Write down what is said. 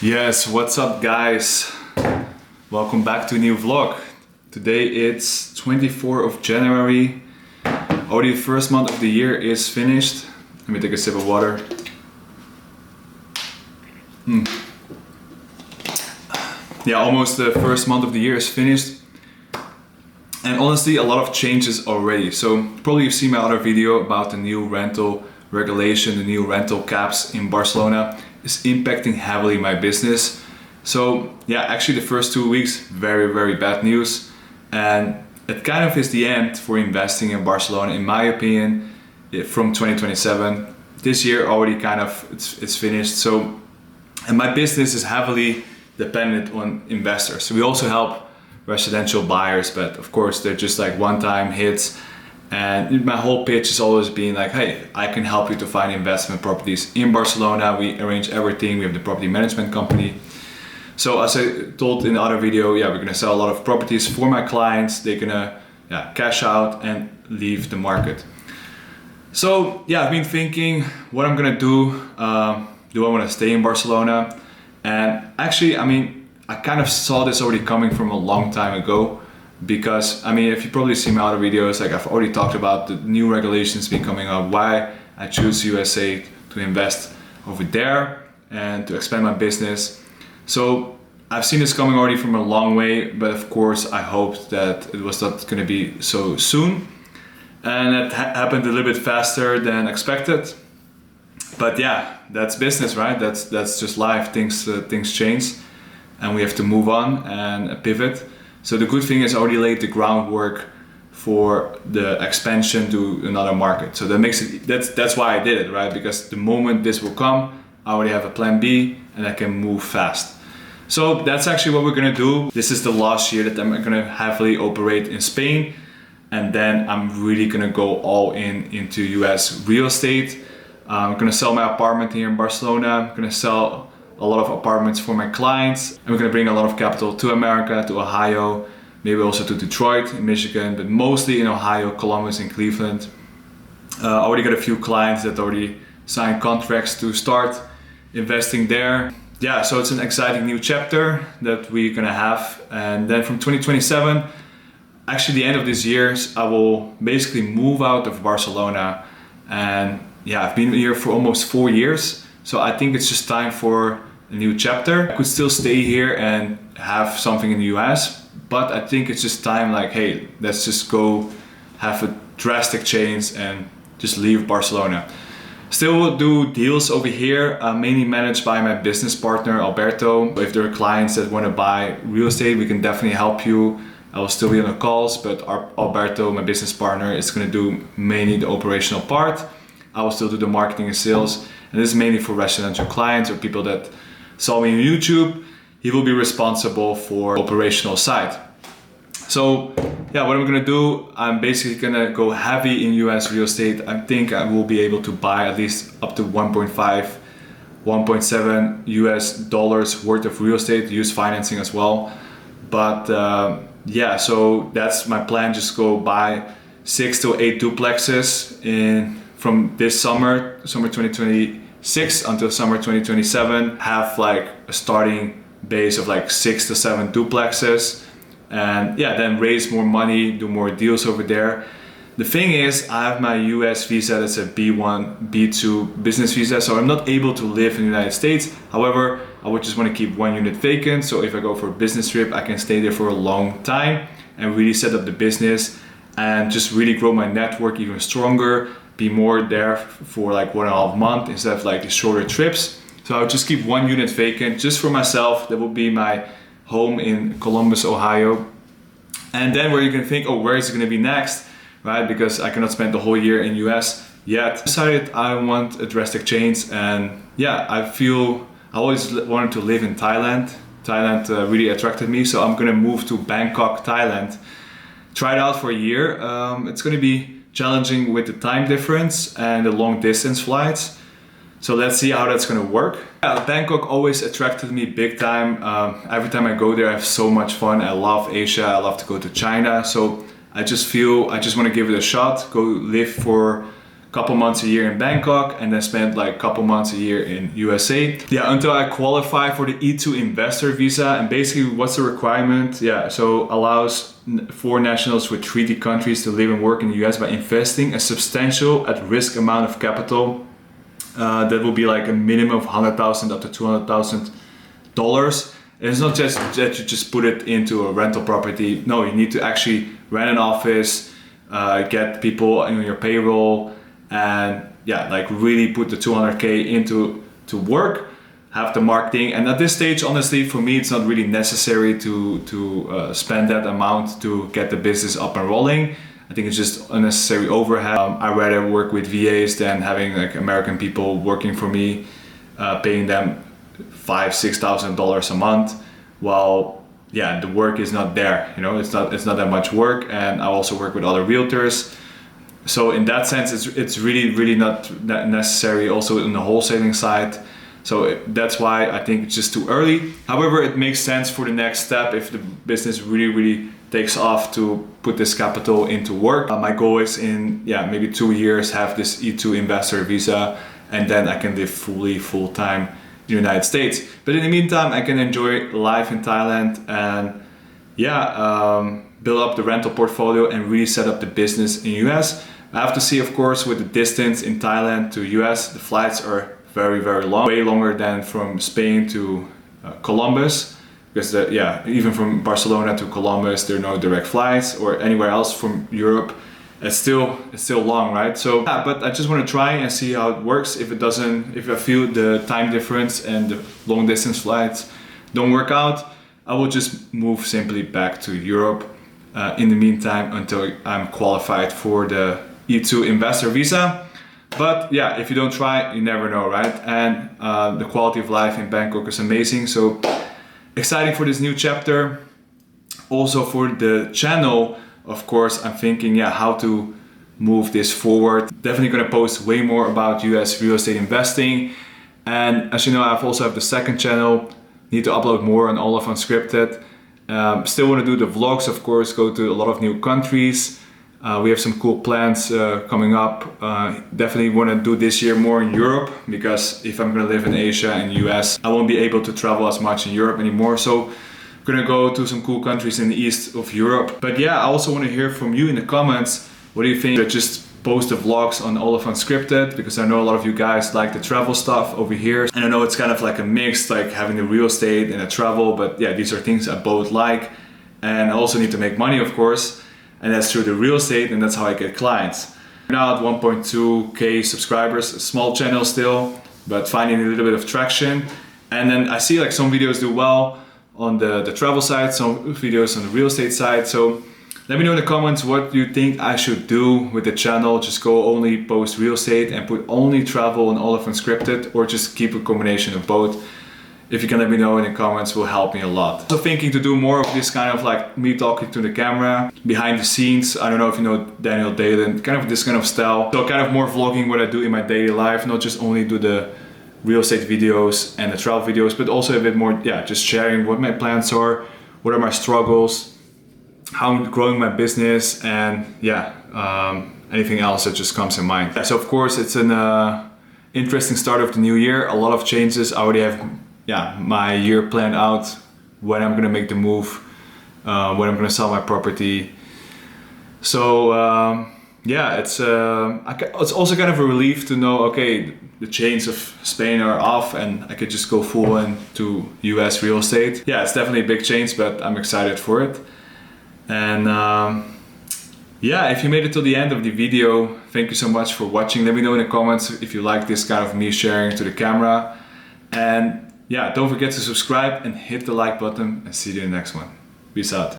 Yes, what's up guys? Welcome back to a new vlog. Today it's 24th of January. Already the first month of the year is finished. Let me take a sip of water. Yeah, almost the first month of the year is finished. And honestly, a lot of changes already. So probably you've seen my other video about the new rental regulation, the new rental caps in Barcelona is impacting heavily my business. So yeah, actually the first 2 weeks, very bad news. And it kind of is the end for investing in Barcelona, in my opinion, from 2027. This year already kind of, it's finished. So, and my business is heavily dependent on investors. So we also help residential buyers, but of course they're just like one-time hits. And my whole pitch has always been like, hey, I can help you to find investment properties in Barcelona. We arrange everything. We have the property management company. So as I told in the other video, yeah, we're gonna sell a lot of properties for my clients. They're gonna cash out and leave the market. So yeah, I've been thinking what I'm gonna do. Do I wanna stay in Barcelona? And actually, I mean, I kind of saw this already coming from a long time ago. Because I mean, if you probably see my other videos, like I've already talked about the new regulations been coming up, why I choose USA to invest over there and to expand my business. So I've seen this coming already from a long way, but of course I hoped that it was not going to be so soon. And it happened a little bit faster than expected. But yeah, that's business, right? That's just life. Things change and we have to move on and pivot. So the good thing is I already laid the groundwork for the expansion to another market. So that makes it, that's why I did it, right? Because the moment this will come, I already have a plan B and I can move fast. So that's actually what we're gonna do. This is the last year that I'm gonna heavily operate in Spain. And then I'm really gonna go all into US real estate. I'm gonna sell my apartment here in Barcelona. I'm gonna sell a lot of apartments for my clients, and we're gonna bring a lot of capital to America, to Ohio, maybe also to Detroit in Michigan, but mostly in Ohio, Columbus and Cleveland. I already got a few clients that already signed contracts to start investing there. Yeah, so it's an exciting new chapter that we're gonna have. And then from 2027, actually the end of this year, I will basically move out of Barcelona. And yeah, I've been here for almost 4 years. So I think it's just time for a new chapter. I could still stay here and have something in the US, but I think it's just time like, hey, let's just go have a drastic change and just leave Barcelona. Still will do deals over here, mainly managed by my business partner, Alberto. If there are clients that want to buy real estate, we can definitely help you. I will still be on the calls, but Alberto, my business partner, is going to do mainly the operational part. I will still do the marketing and sales. And this is mainly for residential clients or people that saw me on YouTube. He will be responsible for operational side. So yeah, what I'm gonna do, I'm basically gonna go heavy in US real estate. I think I will be able to buy at least up to 1.5, 1.7 US dollars worth of real estate, use financing as well. But yeah, so that's my plan, just go buy 6 to 8 duplexes from this summer 2026 until summer 2027, have like a starting base of like 6 to 7 duplexes, and yeah, then raise more money, do more deals over there. The thing is, I have my US visa that's a B1, B2 business visa, so I'm not able to live in the United States. However, I would just want to keep 1 unit vacant, so if I go for a business trip, I can stay there for a long time and really set up the business and just really grow my network even stronger, be more there for like 1.5 months instead of like the shorter trips. So I would just keep 1 unit vacant just for myself. That will be my home in Columbus, Ohio. And then where you can think, oh, where is it gonna be next, right? Because I cannot spend the whole year in US yet. I decided I want a drastic change, and yeah, I feel I always wanted to live in Thailand. Thailand really attracted me, so I'm gonna move to Bangkok, Thailand. Try it out for a year. It's gonna be challenging with the time difference and the long distance flights. So let's see how that's gonna work. Bangkok always attracted me big time. Every time I go there, I have so much fun. I love Asia, I love to go to China. So I just feel, I just wanna give it a shot, go live for a couple months a year in Bangkok and then spend like a couple months a year in USA. Yeah, until I qualify for the E2 investor visa. And basically what's the requirement? Yeah, so allows for nationals with treaty countries to live and work in the US by investing a substantial at-risk amount of capital. That will be like a minimum of $100,000 up to $200,000. And it's not just that you just put it into a rental property. No, you need to actually rent an office, get people on your payroll, and yeah, like really put the 200K into work, have the marketing. And at this stage, honestly, for me, it's not really necessary to spend that amount to get the business up and rolling. I think it's just unnecessary overhead. I'd rather work with VAs than having like American people working for me, paying them $5,000-$6,000 a month. While yeah, the work is not there. You know, it's not that much work. And I also work with other realtors. So in that sense, it's really not that necessary. Also in the wholesaling side. So that's why I think it's just too early. However, it makes sense for the next step if the business really takes off to put this capital into work. My goal is in maybe 2 years have this E2 investor visa, and then I can live full-time in the United States. But in the meantime, I can enjoy life in Thailand and build up the rental portfolio and really set up the business in US. I have to see, of course, with the distance in Thailand to US, the flights are very long, way longer than from Spain to Columbus. Because even from Barcelona to Columbus, there are no direct flights, or anywhere else from Europe. It's still long, right? So, but I just want to try and see how it works. If I feel the time difference and the long distance flights don't work out, I will just move simply back to Europe in the meantime until I'm qualified for the E2 investor visa. But yeah, if you don't try, you never know, right? And the quality of life in Bangkok is amazing. So exciting for this new chapter. Also for the channel, of course, I'm thinking how to move this forward. Definitely gonna post way more about US real estate investing. And as you know, I also have the second channel. Need to upload more on all of Unscripted. Still want to do the vlogs, of course, go to a lot of new countries. We have some cool plans coming up. Definitely want to do this year more in Europe, because if I'm going to live in Asia and US, I won't be able to travel as much in Europe anymore. So I'm going to go to some cool countries in the east of Europe. But yeah, I also want to hear from you in the comments. What do you think? Just post the vlogs on all of Unscripted, because I know a lot of you guys like the travel stuff over here. And I know it's kind of like a mix, like having the real estate and the travel. But yeah, these are things I both like. And I also need to make money, of course. And that's through the real estate, and that's how I get clients. Now at 1.2K subscribers, a small channel still, but finding a little bit of traction. And then I see like some videos do well on the travel side, some videos on the real estate side. So let me know in the comments what you think I should do with the channel. Just go only post real estate and put only travel and all of Unscripted, or just keep a combination of both. If you can let me know in the comments, will help me a lot. So thinking to do more of this kind of like me talking to the camera, behind the scenes. I don't know if you know Daniel Dalen, kind of this kind of style. So kind of more vlogging what I do in my daily life, not just only do the real estate videos and the travel videos, but also a bit more, just sharing what my plans are, what are my struggles, how I'm growing my business, and anything else that just comes in mind. So of course it's an interesting start of the new year. A lot of changes. I already have my year planned out, when I'm gonna make the move, when I'm gonna sell my property. So it's also kind of a relief to know, okay, the chains of Spain are off and I could just go full into US real estate. Yeah, it's definitely a big change, but I'm excited for it. And if you made it till the end of the video, thank you so much for watching. Let me know in the comments if you like this kind of me sharing to the camera. And don't forget to subscribe and hit the like button, and see you in the next one. Peace out.